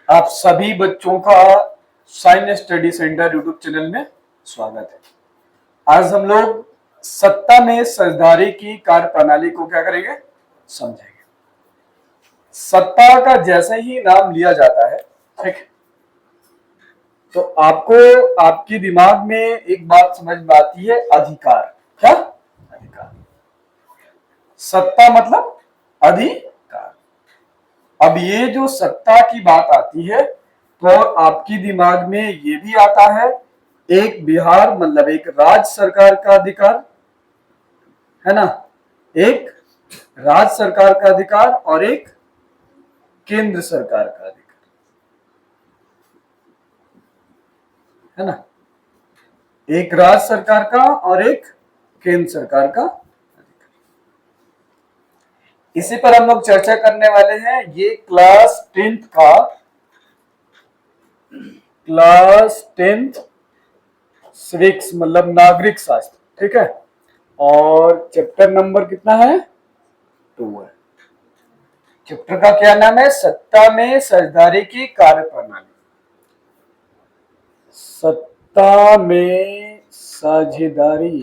आप सभी बच्चों का science study centre YouTube channel में स्वागत है। आज हम लोग सत्ता में साझेदारी की कार्य प्रणाली को क्या करेंगे, समझेंगे। सत्ता का जैसे ही नाम लिया जाता है, ठीक, तो आपको आपके दिमाग में एक बात समझ में आती है, अधिकार। क्या अधिकार? सत्ता मतलब अधिकार। अब ये जो सत्ता की बात आती है तो आपकी दिमाग में ये भी आता है, एक बिहार मतलब एक राज्य सरकार का अधिकार है ना, एक राज्य सरकार का अधिकार और एक केंद्र सरकार का अधिकार है ना, एक राज्य सरकार का और एक केंद्र सरकार का। इसी पर हम लोग चर्चा करने वाले हैं। ये क्लास टेंथ सिविक्स मतलब नागरिक शास्त्र, ठीक है। और चैप्टर नंबर कितना है? 2 है। चैप्टर का क्या नाम है? सत्ता में साझेदारी की कार्य प्रणाली। सत्ता में साझेदारी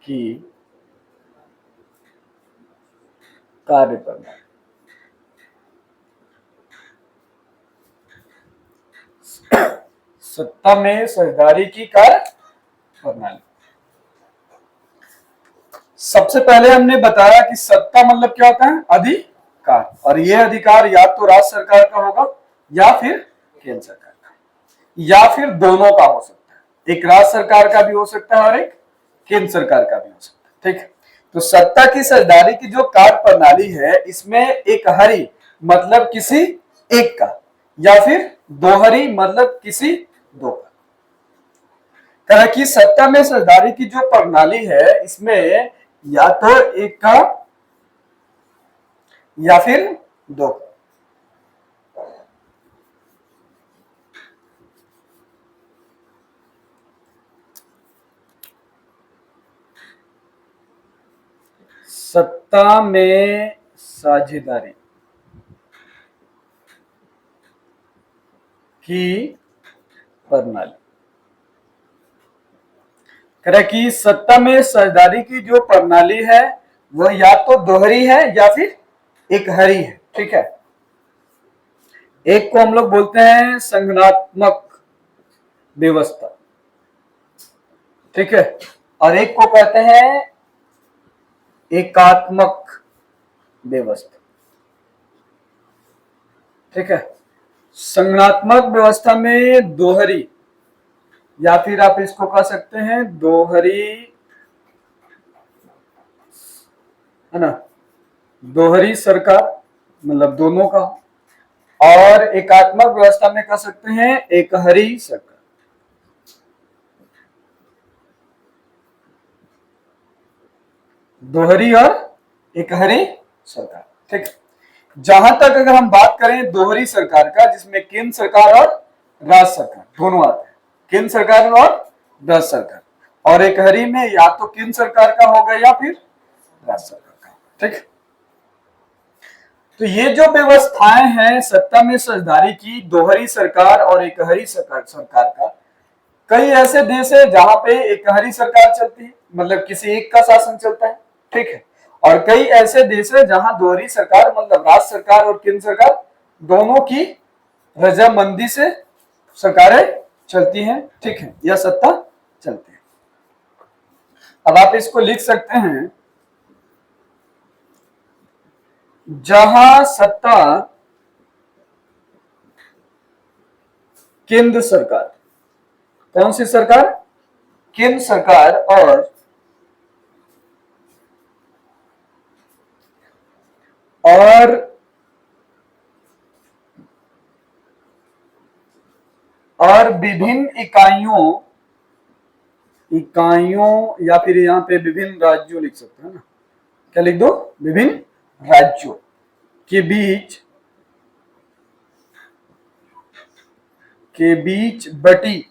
की कार्य प्रणाली। सत्ता में साझेदारी की कार्य प्रणाली। सबसे पहले हमने बताया कि सत्ता मतलब क्या होता है? अधिकार। और यह अधिकार या तो राज्य सरकार का होगा या फिर केंद्र सरकार का, या फिर दोनों का हो सकता है। एक राज्य सरकार का भी हो सकता है और एक केंद्र सरकार का भी हो सकता है, ठीक है। तो सत्ता की साझेदारी की जो कार्य प्रणाली है, इसमें एक हरी मतलब किसी एक का, या फिर दोहरी मतलब किसी दो का। कहा कि सत्ता में साझेदारी की जो प्रणाली है, इसमें या तो एक का या फिर दो का। सत्ता में साझेदारी की प्रणाली। कह कि सत्ता में साझेदारी की जो प्रणाली है वह या तो दोहरी है या फिर एक हरी है, ठीक है। एक को हम लोग बोलते हैं संगठनात्मक व्यवस्था, ठीक है, और एक को कहते हैं एकात्मक व्यवस्था, ठीक है। संगठनात्मक व्यवस्था में दोहरी, या फिर आप इसको कह सकते हैं दोहरी, है ना, दोहरी सरकार मतलब दोनों का। और एकात्मक व्यवस्था में कह सकते हैं एकहरी सरकार। दोहरी और एकहरी सरकार, ठीक। जहां तक अगर हम बात करें दोहरी सरकार का, जिसमें केंद्र सरकार और राज्य सरकार दोनों आते हैं, केंद्र सरकार और राज्य सरकार, और एकहरी में या तो केंद्र सरकार का होगा या फिर राज्य सरकार का, ठीक। तो ये जो व्यवस्थाएं हैं सत्ता में साझेदारी की, दोहरी सरकार और एकहरी सरकार का, कई ऐसे देश है जहां पे एकहरी सरकार चलती है, मतलब किसी एक का शासन चलता है, ठीक है। और कई ऐसे देश है जहां दोहरी सरकार मतलब राज्य सरकार और केंद्र सरकार दोनों की रजामंदी से सरकारें चलती हैं, ठीक है, यह सत्ता चलती है। अब आप इसको लिख सकते हैं, जहां सत्ता केंद्र सरकार, कौन सी सरकार? केंद्र सरकार और विभिन्न इकाइयों या फिर यहां पे विभिन्न राज्यों लिख सकते हैं ना, क्या लिख दो? विभिन्न राज्यों के बीच बटी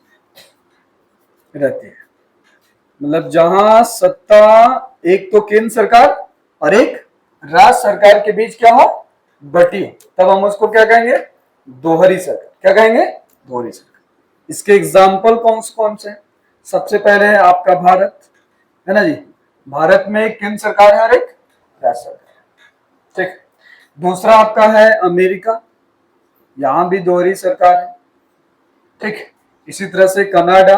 रहती है। मतलब जहां सत्ता एक तो केंद्र सरकार और एक राज्य सरकार के बीच क्या हो? बटी हो, तब हम उसको क्या कहेंगे? दोहरी सरकार। क्या कहेंगे? दोहरी सरकार। इसके एग्जाम्पल कौन कौन से हैं? सबसे पहले है आपका भारत, है ना जी। भारत में एक केंद्र सरकार है और एक राज्य सरकार, ठीक। दूसरा आपका है अमेरिका, यहां भी दोहरी सरकार है, ठीक। इसी तरह से कनाडा,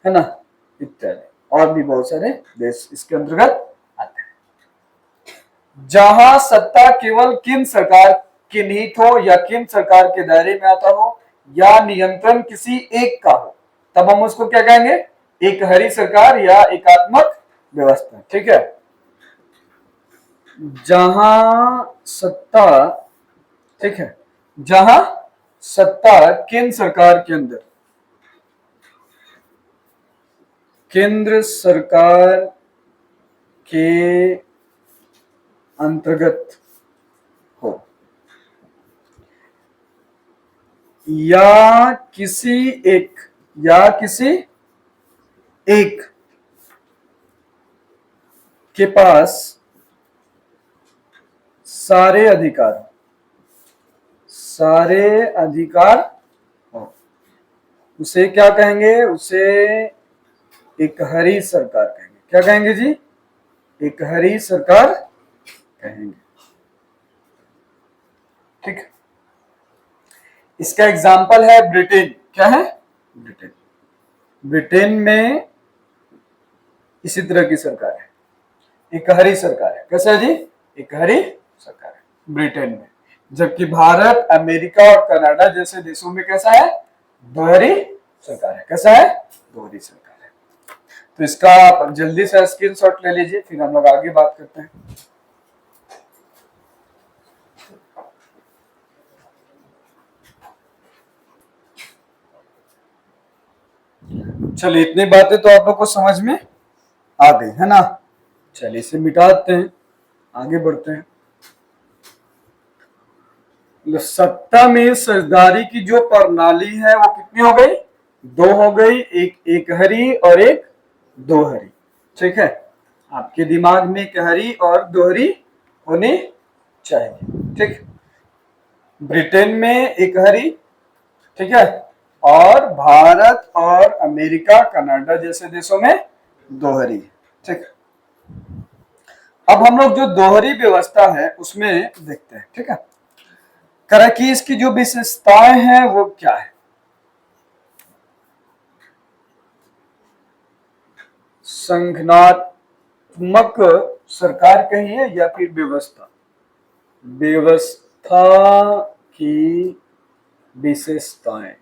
है ना, इत्यादि और भी बहुत सारे देश इसके अंतर्गत आते हैं। जहां सत्ता केवल केंद्र सरकार के निहित हो या केंद्र सरकार के दायरे में आता हो या नियंत्रण किसी एक का हो, तब हम उसको क्या कहेंगे? एक हरी सरकार या एकात्मक व्यवस्था, ठीक है। जहां सत्ता, ठीक है, जहां सत्ता केंद्र सरकार के अंदर, केंद्र सरकार के अंतर्गत हो या किसी एक के पास सारे अधिकार हो, उसे क्या कहेंगे? उसे एक हरी सरकार कहेंगे। क्या कहेंगे जी? एक हरी सरकार कहेंगे, ठीक। इसका एग्जाम्पल है ब्रिटेन। क्या है? ब्रिटेन। ब्रिटेन में इसी तरह की सरकार है, एक हरी सरकार है। कैसा है जी? एक हरी सरकार है ब्रिटेन में। जबकि भारत, अमेरिका और कनाडा जैसे देशों में कैसा है? दोहरी सरकार है। कैसा है? दोहरी सरकार है। तो इसका आप जल्दी से स्क्रीनशॉट ले लीजिए, फिर हम लोग आगे बात करते हैं। चलिए, इतनी बातें तो आप लोग को समझ में आ गई, है ना। चलिए इसे मिटा देते हैं, आगे बढ़ते हैं। सत्ता में सरदारी की जो प्रणाली है वो कितनी हो गई? दो हो गई, एक हरी और एक दोहरी, ठीक है। आपके दिमाग में एक हरी और दोहरी होनी चाहिए, ठीक। ब्रिटेन में एक हरी, ठीक है, और भारत और अमेरिका, कनाडा जैसे देशों में दोहरी, ठीक। अब हम लोग जो दोहरी व्यवस्था है उसमें देखते हैं, ठीक है। करा कि इसकी जो विशेषताएं हैं वो क्या है? संगठनात्मक सरकार कहिए या फिर व्यवस्था की विशेषताएं,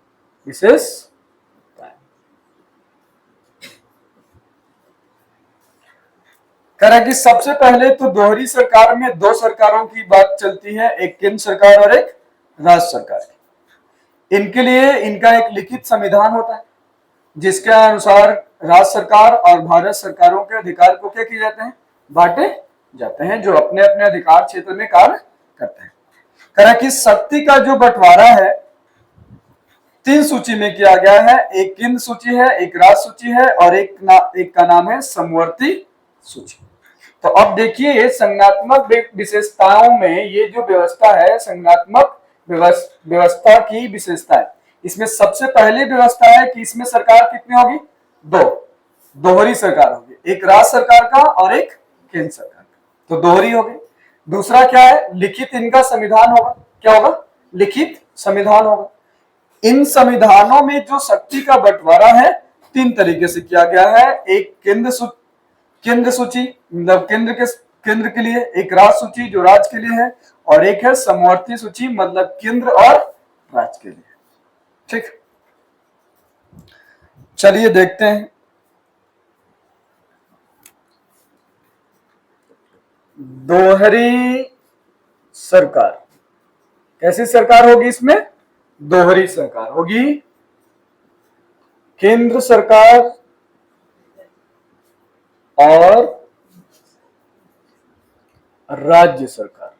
करा कि सबसे पहले तो दोहरी सरकार में दो सरकारों की बात चलती है, एक केंद्र सरकार और एक राज्य सरकार। इनके लिए इनका एक लिखित संविधान होता है जिसके अनुसार राज्य सरकार और भारत सरकारों के अधिकार को क्या किए जाते हैं? बांटे जाते हैं, जो अपने अपने अधिकार क्षेत्र में कार्य करते हैं। करा कि शक्ति का जो बंटवारा है तीन सूची में किया गया है, एक केंद्र सूची है, एक राज्य सूची है और एक का नाम है समवर्ती सूची। तो अब देखिए संज्ञात्मक विशेषताओं में ये जो व्यवस्था है, संज्ञात्मक व्यवस्था की विशेषता है। इसमें सबसे पहली व्यवस्था है कि इसमें सरकार कितनी होगी? दो, दोहरी सरकार होगी, एक राज्य सरकार का और एक केंद्र सरकार का, तो दोहरी होगी। दूसरा क्या है? लिखित इनका संविधान होगा। क्या होगा? लिखित संविधान होगा। इन संविधानों में जो शक्ति का बंटवारा है तीन तरीके से किया गया है, एक केंद्र सूची मतलब केंद्र के लिए, एक राज्य सूची जो राज्य के लिए है, और एक है समवर्ती सूची मतलब केंद्र और राज्य के लिए, ठीक। चलिए देखते हैं। दोहरी सरकार, कैसी सरकार होगी? इसमें दोहरी सरकार होगी। केंद्र सरकार और राज्य सरकार,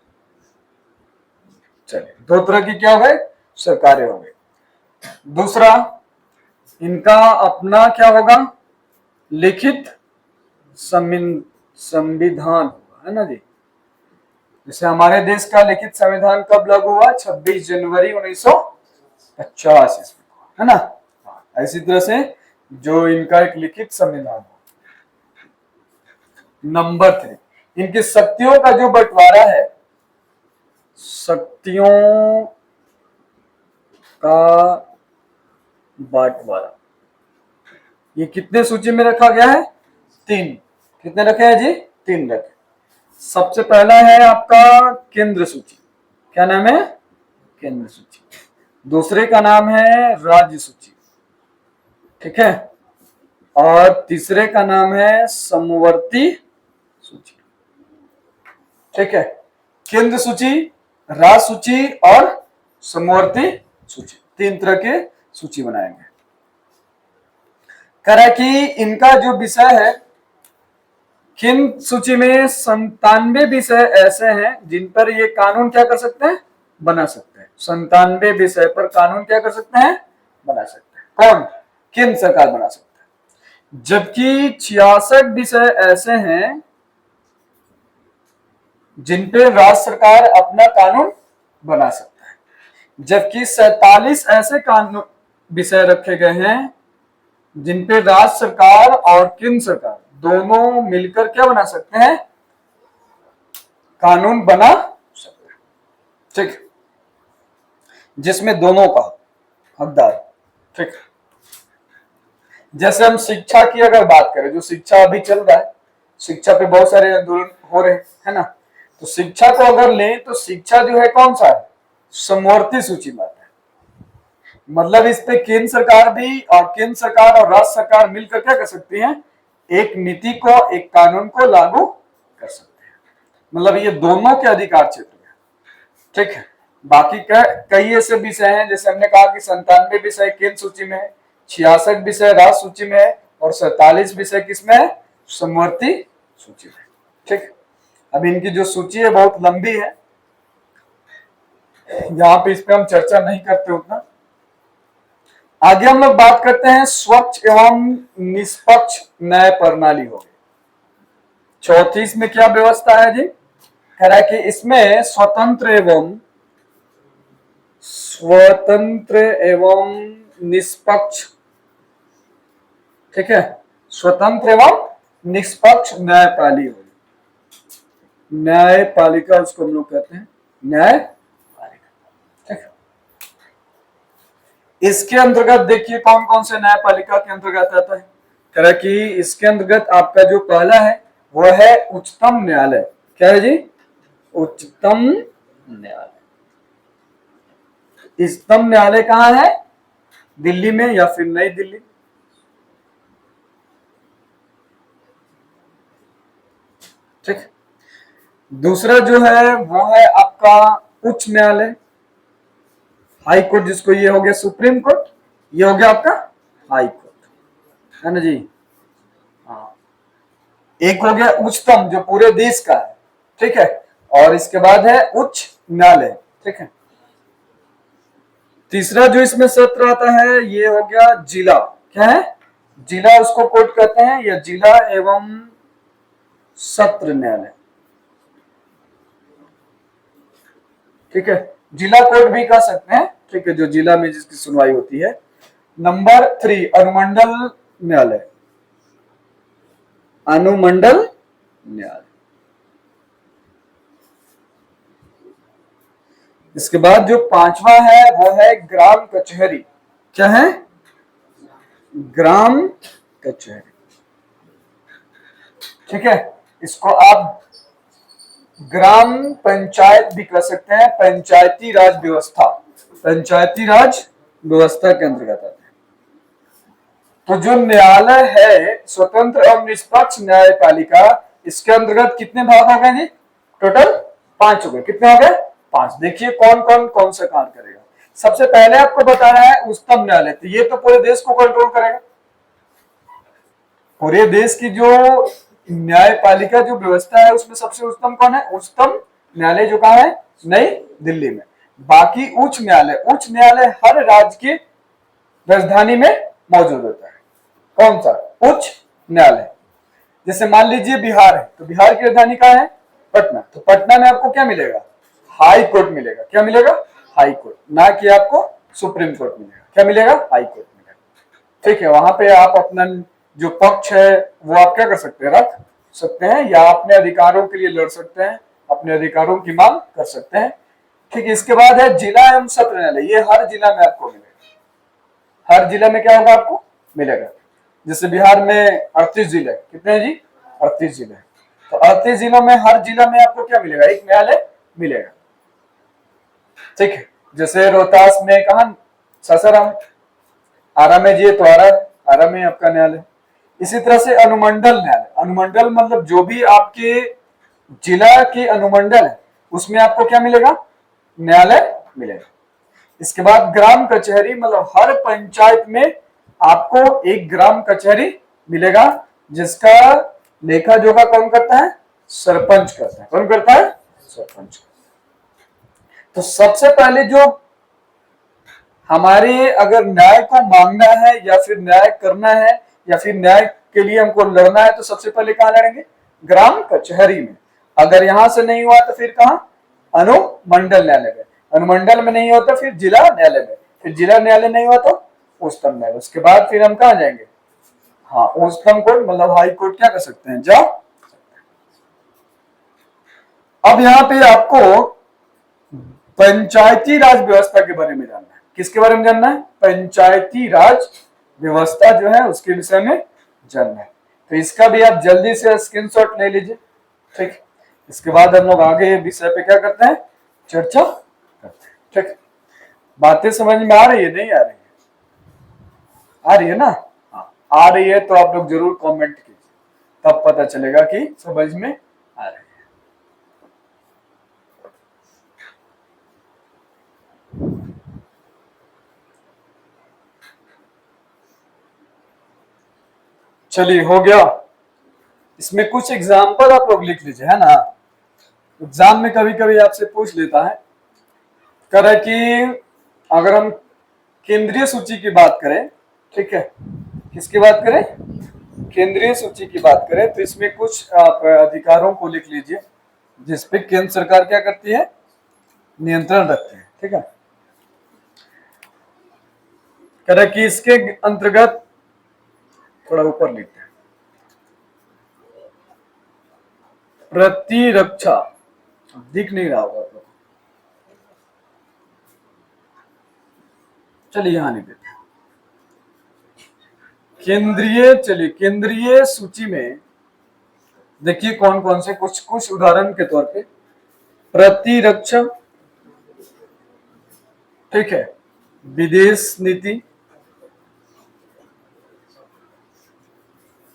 चलिए दो तरह की क्या हो गए? सरकारें हो गई। दूसरा, इनका अपना क्या होगा? लिखित संविधान होगा, है ना जी। जैसे हमारे देश का लिखित संविधान कब लागू हुआ? 26 जनवरी 1950 ईस्वी को, है ना। इसी तरह से जो इनका एक लिखित संविधान हो। नंबर 3, इनकी शक्तियों का जो बंटवारा है, शक्तियों का बंटवारा, ये कितने सूची में रखा गया है? 3। कितने रखे हैं जी? 3 रखे। सबसे पहला है आपका केंद्र सूची। क्या नाम है? केंद्र सूची। दूसरे का नाम है राज्य सूची, ठीक है। और तीसरे का नाम है समवर्ती सूची, ठीक है। केंद्र सूची, राज्य सूची और समवर्ती सूची, 3 तरह के सूची बनाएंगे। कह रहा है कि इनका जो विषय है, किन सूची में 97 विषय ऐसे हैं जिन पर ये कानून क्या कर सकते हैं? बना सकते हैं। 97 विषय पर कानून क्या कर सकते हैं? बना सकते हैं। कौन? केंद्र सरकार बना सकते हैं। जबकि 66 विषय ऐसे हैं जिन पे राज्य सरकार अपना कानून बना सकता है। जबकि 47 ऐसे कानून विषय रखे गए हैं जिन पे राज्य सरकार और केंद्र सरकार दोनों मिलकर क्या बना सकते हैं? कानून बना सकते हैं, ठीक, जिसमें दोनों का हकदार, ठीक। जैसे हम शिक्षा की अगर बात करें, जो शिक्षा अभी चल रहा है, शिक्षा पे बहुत सारे आंदोलन हो रहे हैं, है ना। तो शिक्षा को अगर लें तो शिक्षा जो है कौन सा है? समवर्ती सूची में आता है। मतलब इस पे केंद्र सरकार भी और केंद्र सरकार और राज्य सरकार मिलकर क्या कर सकती हैं? एक नीति को, एक कानून को लागू कर सकते हैं। मतलब ये दोनों के अधिकार क्षेत्र में, ठीक है। बाकी कई ऐसे विषय हैं, जैसे हमने कहा कि 97 विषय केंद्र सूची में है, 66 विषय राज्य सूची में है और 47 विषय किसमें है? समवर्ती सूची में, ठीक। अब इनकी जो सूची है बहुत लंबी है, यहाँ पे इस पे हम चर्चा नहीं करते उतना। आगे हम लोग बात करते हैं स्वच्छ एवं निष्पक्ष न्याय प्रणाली हो गई। 34 में क्या व्यवस्था है जी? कह रहा है कि इसमें स्वतंत्र एवं निष्पक्ष, ठीक है, स्वतंत्र एवं निष्पक्ष न्यायपालिका होगी। न्यायपालिका उसको हम लोग कहते हैं, न्यायपालिका, ठीक है। इसके अंतर्गत देखिए कौन कौन से न्यायपालिका के अंतर्गत आता है। कह रहा है कि इसके अंतर्गत आपका जो पहला है वो है उच्चतम न्यायालय। क्या है जी? उच्चतम न्यायालय। उच्चतम न्यायालय कहाँ है? दिल्ली में या फिर नई दिल्ली, ठीक। दूसरा जो है वो है आपका उच्च न्यायालय, हाई कोर्ट, जिसको ये हो गया सुप्रीम कोर्ट, ये हो गया आपका हाई कोर्ट, है ना जी। हाँ, एक हो गया उच्चतम जो पूरे देश का है, ठीक है, और इसके बाद है उच्च न्यायालय, ठीक है। तीसरा जो इसमें सत्र आता है ये हो गया जिला। क्या है? जिला उसको कोर्ट कहते हैं, या जिला एवं सत्र न्यायालय, ठीक है। जिला कोर्ट भी कह सकते हैं, ठीक है, जो जिला में जिसकी सुनवाई होती है। नंबर 3 अनुमंडल न्यायालय, अनुमंडल न्यायालय। इसके बाद जो पांचवा है वो है ग्राम कचहरी। क्या है? ग्राम कचहरी, ठीक है। इसको आप ग्राम पंचायत भी कह सकते हैं, पंचायती राज व्यवस्था, पंचायती राज व्यवस्था के अंतर्गत आते हैं। तो जो न्यायालय है स्वतंत्र एवं निष्पक्ष न्यायपालिका, इसके अंतर्गत कितने भाग हो गए जी? टोटल 5 हो गए। कितने हो गए? 5। देखिए कौन कौन कौन सा काम करेगा। सबसे पहले आपको बताया है उच्चतम न्यायालय, तो ये तो पूरे देश को कंट्रोल करेगा। पूरे देश की जो न्यायपालिका जो व्यवस्था है उसमें सबसे उच्चतम कौन है? उच्चतम न्यायालय जो कहाँ है? नई दिल्ली में। बाकी उच्च न्यायालय हर राज्य की राजधानी में मौजूद होता है। कौन सा? उच्च न्यायालय। जैसे मान लीजिए बिहार है, तो बिहार की राजधानी कहाँ है? पटना। तो पटना में आपको क्या मिलेगा? हाई कोर्ट मिलेगा। क्या मिलेगा? हाई कोर्ट, ना कि आपको सुप्रीम कोर्ट मिलेगा। क्या मिलेगा? हाई कोर्ट मिलेगा। ठीक है, वहां पे आप अपना जो पक्ष है वो आप क्या कर सकते हैं? रख सकते हैं, या अपने अधिकारों के लिए लड़ सकते हैं, अपने अधिकारों की मांग कर सकते हैं। ठीक है, इसके बाद है जिला एवं सत्र न्यायालय। ये हर जिला में आपको मिलेगा। हर जिला में क्या होगा? आपको मिलेगा। जैसे बिहार में 38 जिले, कितने हैं जी? 38 जिले। तो 38 जिलों में हर जिला में आपको क्या मिलेगा? एक न्यायालय मिलेगा। ठीक है, जैसे रोहतास में कहा? सासाराम। आरा में जी तो आरा में आपका न्यायालय। इसी तरह से अनुमंडल न्यायालय। अनुमंडल मतलब जो भी आपके जिला के अनुमंडल है उसमें आपको क्या मिलेगा? न्यायालय मिलेगा। इसके बाद ग्राम कचहरी, मतलब हर पंचायत में आपको एक ग्राम कचहरी मिलेगा, जिसका लेखा जोखा कौन करता है? सरपंच करता है। कौन करता है? सरपंच। तो सबसे पहले जो हमारे अगर न्याय को मांगना है या फिर न्याय करना है या फिर न्याय के लिए हमको लड़ना है तो सबसे पहले कहां लड़ेंगे? ग्राम कचहरी में। अगर यहां से नहीं हुआ तो फिर कहां? अनुमंडल न्यायालय में। अनुमंडल में नहीं होता फिर जिला न्यायालय में। फिर जिला न्यायालय नहीं हुआ तो उच्चतम न्यायालय। उसके बाद फिर हम कहां जाएंगे? हाँ, उच्चतम कोर्ट मतलब हाई कोर्ट क्या कर सकते हैं? जाओ। अब यहां पे आपको पंचायती राज व्यवस्था के बारे में जानना है। किसके बारे में जानना है? पंचायती राज व्यवस्था जो है उसके विषय में जानना है। तो इसका भी आप जल्दी से स्क्रीनशॉट ले लीजिए। ठीक, इसके बाद हम लोग आगे विषय पे क्या करते हैं? चर्चा करते हैं। ठीक, बातें समझ में आ रही है? नहीं आ रही है? आ रही है ना? हाँ, आ रही है तो आप लोग जरूर कमेंट कीजिए, तब पता चलेगा कि समझ में आ रही है। चलिए, हो गया। इसमें कुछ एग्जाम्पल आप लोग लिख लीजिए, है ना? एग्जाम में कभी कभी आपसे पूछ लेता है, कह रहा है कि अगर हम केंद्रीय सूची की बात करें, ठीक है, किसकी बात करें? केंद्रीय सूची की बात करें, तो इसमें कुछ आप अधिकारों को लिख लीजिए जिसपे केंद्र सरकार क्या करती है? नियंत्रण रखती है। ठीक है, कह रहा है कि इसके अंतर्गत, थोड़ा ऊपर लिखते हैं, प्रतिरक्षा, दिख नहीं रहा होगा आप लोग, चलिए यहां लिख देते हैं केंद्रीय। चलिए, केंद्रीय सूची में देखिए कौन कौन से, कुछ कुछ उदाहरण के तौर पे प्रतिरक्षा, ठीक है, विदेश नीति,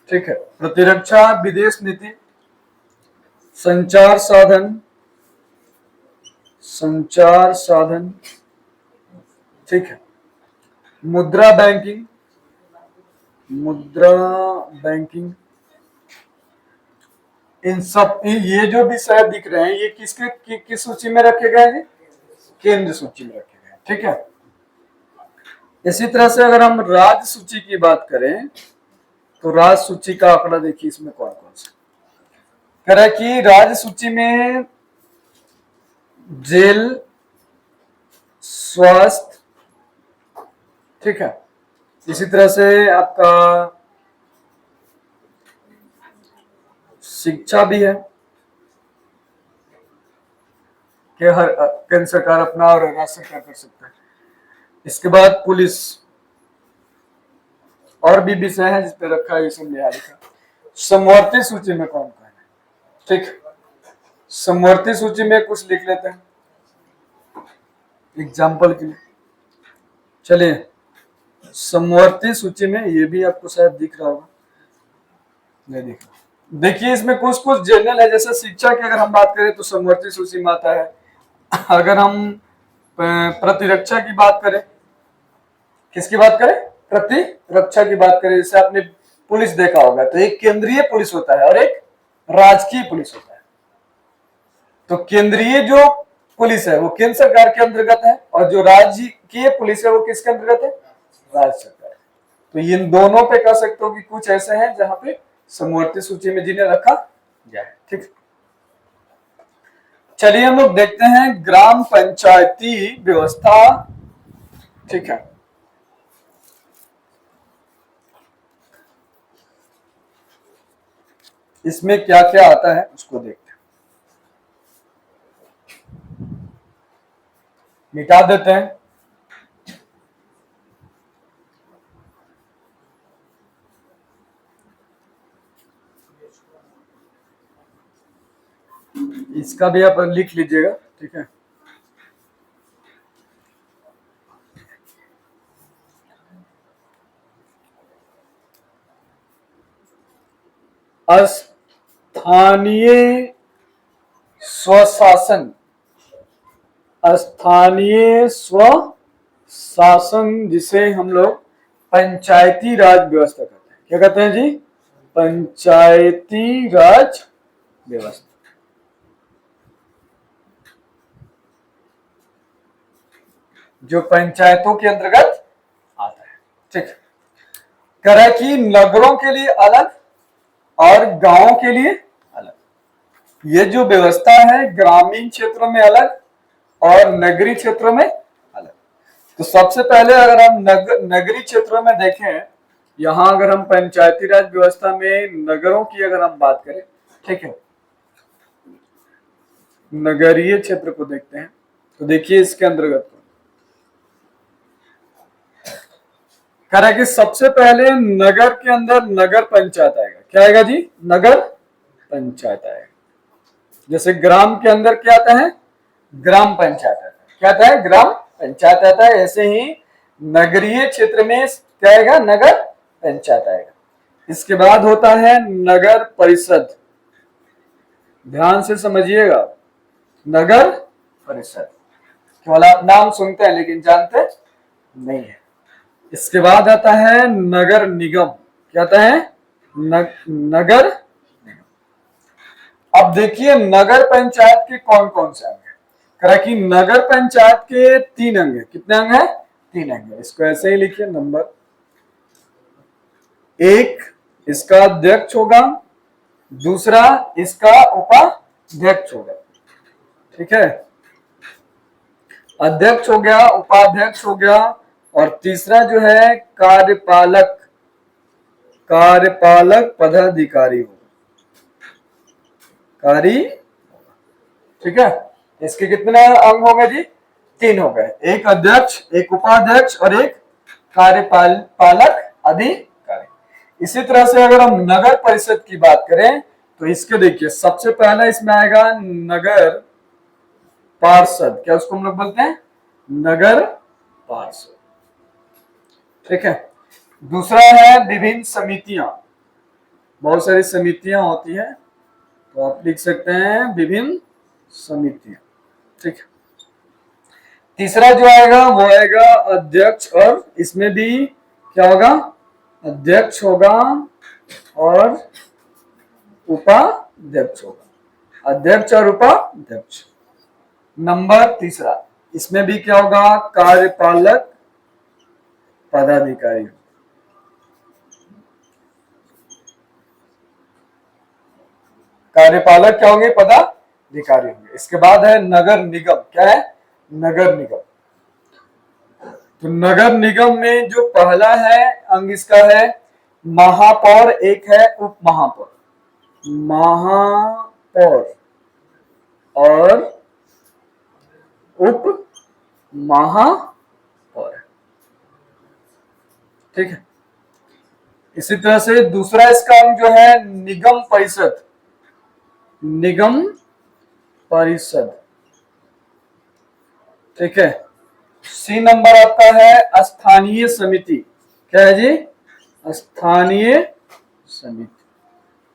ठीक है, प्रतिरक्षा, विदेश नीति, संचार साधन, संचार साधन, ठीक है, मुद्रा बैंकिंग, मुद्रा बैंकिंग, इन सब, ये जो भी शायद दिख रहे हैं ये किस सूची में रखे गए हैं? केंद्र सूची में रखे गए हैं। ठीक है, इसी तरह से अगर हम राज्य सूची की बात करें तो राज्य सूची का आंकड़ा देखिए, इसमें कौन कौन सा कह रहा है कि राज्य सूची में जेल, स्वास्थ्य, ठीक है, इसी तरह से आपका शिक्षा भी है कि हर केंद्र सरकार अपना और राज्य सरकार कर सकता है। इसके बाद पुलिस, और भी विषय है जिसपे रखा है, ये सब बिहारी का। समवर्ती सूची में कौन कौन है? ठीक, समवर्ती सूची में कुछ लिख लेते हैं एग्जाम्पल के लिए। चलिए, समवर्ती सूची में ये भी आपको शायद दिख रहा होगा, नहीं दिख रहा। देखिए, इसमें कुछ कुछ जनरल है, जैसे शिक्षा की अगर हम बात करें तो समवर्ती सूची में आता है। अगर हम प्रतिरक्षा की बात करें, किसकी बात करें? प्रतिरक्षा की बात करें, जैसे आपने पुलिस देखा होगा तो एक केंद्रीय पुलिस होता है और एक राजकीय पुलिस होता है। तो केंद्रीय जो पुलिस है वो केंद्र सरकार के अंतर्गत है, और जो राजकीय पुलिस है वो किसके अंतर्गत है? राज्य सरकार। तो इन दोनों पे कह सकते हो कि कुछ ऐसे हैं जहां पे समवर्ती सूची में जिन्हें रखा जाए। ठीक, चलिए हम लोग देखते हैं ग्राम पंचायती व्यवस्था। ठीक है, इसमें क्या क्या आता है उसको देखते हैं। मिटा देते हैं। इसका भी आप लिख लीजिएगा। ठीक है, स्थानीय स्वशासन, स्थानीय स्वशासन जिसे हम लोग पंचायती राज व्यवस्था कहते हैं। क्या कहते हैं जी? पंचायती राज व्यवस्था। जो पंचायतों के अंतर्गत आता है। ठीक, कह रहा है कि नगरों के लिए अलग और गांवों के लिए अलग। ये जो व्यवस्था है ग्रामीण क्षेत्रों में अलग और नगरीय क्षेत्रों में अलग। तो सबसे पहले अगर हम नगरीय क्षेत्रों में देखें, यहां अगर हम पंचायती राज व्यवस्था में नगरों की अगर हम बात करें, ठीक है, नगरीय क्षेत्र को देखते हैं तो देखिए इसके अंतर्गत कह रहा है कि सबसे पहले नगर के अंदर नगर पंचायत आएगा। क्या आएगा जी? नगर पंचायत आएगा। जैसे ग्राम के अंदर क्या आता है? ग्राम पंचायत आता है। क्या आता है? ग्राम पंचायत आता है। ऐसे ही नगरीय क्षेत्र में क्या आएगा? नगर पंचायत आएगा। इसके बाद होता है नगर परिषद। ध्यान से समझिएगा, नगर परिषद केवल आप नाम सुनते हैं लेकिन जानते नहीं है। इसके बाद आता है नगर निगम। क्या आता है? नगर निगम। अब देखिए नगर पंचायत के कौन कौन से अंग है। कह रहा कि नगर पंचायत के 3 अंग है। कितने अंग है? 3 अंग है। इसको ऐसे ही लिखिए। नंबर 1 इसका अध्यक्ष होगा, दूसरा इसका उपाध्यक्ष होगा। ठीक है, अध्यक्ष हो गया, उपाध्यक्ष हो गया, और तीसरा जो है कार्यपालक, कार्यपालक पदाधिकारी होगा। ठीक है, इसके कितने अंग हो गए जी? 3 हो गए। एक अध्यक्ष, एक उपाध्यक्ष और एक कार्यपालक अधिकारी। इसी तरह से अगर हम नगर परिषद की बात करें तो इसके देखिए सबसे पहला इसमें आएगा नगर पार्षद। क्या उसको हम लोग बोलते हैं? नगर पार्षद। ठीक है, दूसरा है विभिन्न समितियां। बहुत सारी समितियां होती हैं तो आप लिख सकते हैं विभिन्न समितियां। ठीक है, तीसरा जो आएगा वो आएगा अध्यक्ष, और इसमें भी क्या होगा? अध्यक्ष होगा और उपाध्यक्ष होगा। अध्यक्ष और उपाध्यक्ष। नंबर तीसरा, इसमें भी क्या होगा? कार्यपालक पदाधिकारी। कार्यपालक क्या होंगे? पदाधिकारी होंगे। इसके बाद है नगर निगम। क्या है? नगर निगम। तो नगर निगम में जो पहला है अंग इसका है महापौर, एक है उप महापौर। महापौर और उप महापौर। ठीक है, इसी तरह से दूसरा इसका अंग जो है निगम परिषद। निगम परिषद। ठीक है, सी नंबर आपका है स्थानीय समिति। क्या है जी? स्थानीय समिति।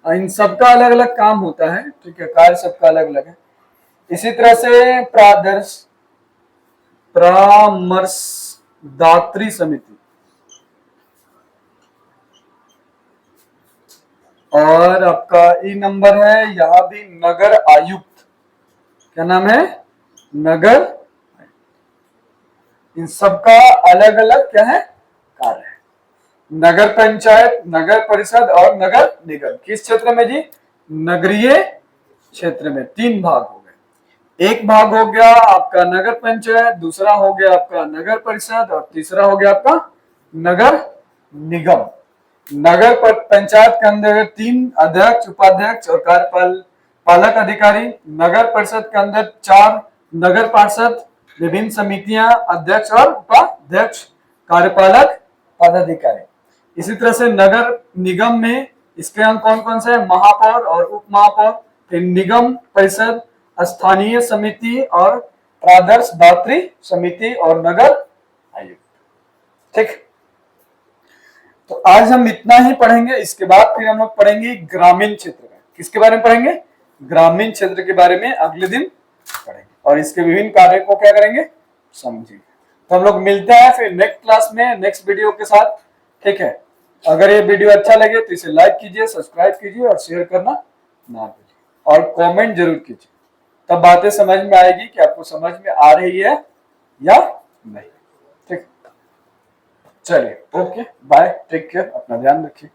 इन सबका अलग अलग काम होता है। ठीक है, कार्य सबका अलग अलग है। इसी तरह से परामर्शदात्री समिति, और आपका ई नंबर है यहां भी नगर आयुक्त। क्या नाम है? नगर। इन सबका अलग अलग क्या है? कार्य है। नगर पंचायत, नगर परिषद और नगर निगम किस क्षेत्र में जी? नगरीय क्षेत्र में। 3 भाग हो गए। एक भाग हो गया आपका नगर पंचायत, दूसरा हो गया आपका नगर परिषद और तीसरा हो गया आपका नगर निगम। नगर पंचायत के अंदर 3 अध्यक्ष, उपाध्यक्ष और कार्यपालक अधिकारी। नगर परिषद के अंदर 4 नगर पार्षद, विभिन्न समितियां, अध्यक्ष और उपाध्यक्ष, कार्यपालक पदाधिकारी। इसी तरह से नगर निगम में इसके अंग कौन कौन से हैं? महापौर और उप महापौर। फिर निगम परिषद, स्थानीय समिति और प्रादर्शदात्री समिति और नगर आयुक्त। ठीक, तो आज हम इतना ही पढ़ेंगे। इसके बाद फिर हम लोग पढ़ेंगे ग्रामीण क्षेत्र का। किसके बारे में पढ़ेंगे? ग्रामीण क्षेत्र के बारे में अगले दिन पढ़ेंगे और इसके विभिन्न कार्यों को क्या करेंगे? समझेंगे। तो हम लोग मिलते हैं फिर नेक्स्ट क्लास में नेक्स्ट वीडियो के साथ। ठीक है, अगर ये वीडियो अच्छा लगे तो इसे लाइक कीजिए, सब्सक्राइब कीजिए और शेयर करना ना भूलिए और कमेंट जरूर कीजिए। तब बातें समझ में आएगी कि आपको समझ में आ रही है या नहीं। ठीक, चलिए, ओके, बाय, टेक केयर, अपना ध्यान रखिए।